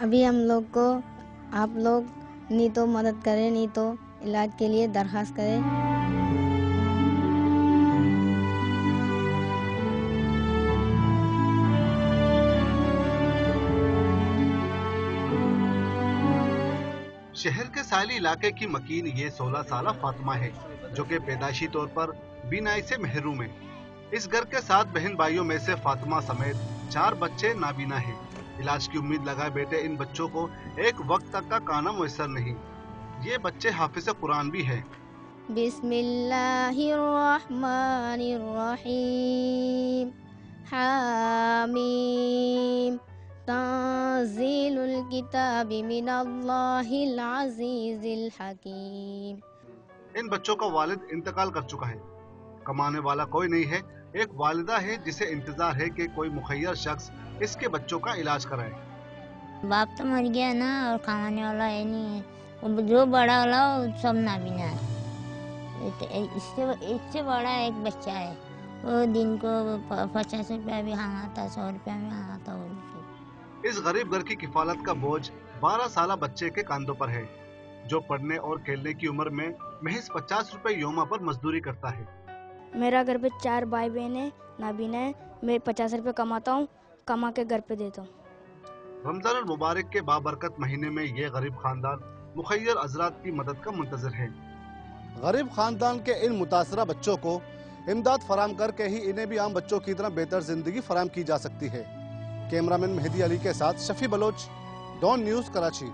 ابھی ہم لوگ کو آپ لوگ نہیں تو مدد کریں، نہیں تو علاج کے لیے درخواست کریں۔ شہر کے ساحلی علاقے کی مکین یہ 16 سالہ فاطمہ ہے جو کہ پیدائشی طور پر بینائی سے محروم ہے۔ اس گھر کے 7 بہن بھائیوں میں سے فاطمہ سمیت 4 بچے نابینا ہیں۔ علاج کی امید لگائے بیٹھے ان بچوں کو ایک وقت تک کا کھانا میسر نہیں۔ یہ بچے حافظ قرآن بھی ہیں۔ بسم اللہ الرحمن الرحیم، حامیم، تنزیل الکتاب من اللہ العزیز الحکیم۔ ان بچوں کا والد انتقال کر چکا ہے، کمانے والا کوئی نہیں ہے۔ ایک والدہ ہے جسے انتظار ہے کہ کوئی مخیر شخص اس کے بچوں کا علاج کرائے۔ باپ تو مر گیا نا، اور کمانے والا ہے نہیں ہے، جو بڑا والا وہ سب نابینا ہے۔ اس سے بڑا ایک بچہ ہے، وہ دن کو 50 روپیہ بھی کماتا، 100 روپیہ بھی کماتا۔ اس غریب گھر کی کفالت کا بوجھ 12 سالہ بچے کے کاندھوں پر ہے جو پڑھنے اور کھیلنے کی عمر میں محض 50 روپے یومہ پر مزدوری کرتا ہے۔ میرا گھر پہ 4 بھائی بہن ہیں، نابینا ہے، میں 50 روپے کماتا ہوں، کما کے گھر پہ دیتا ہوں۔ رمضان المبارک کے بابرکت مہینے میں یہ غریب خاندان مخیر حضرات کی مدد کا منتظر ہے۔ غریب خاندان کے ان متاثرہ بچوں کو امداد فراہم کر کے ہی انہیں بھی عام بچوں کی طرح بہتر زندگی فراہم کی جا سکتی ہے۔ کیمرامین مہدی علی کے ساتھ شفیع بلوچ، ڈان نیوز، کراچی۔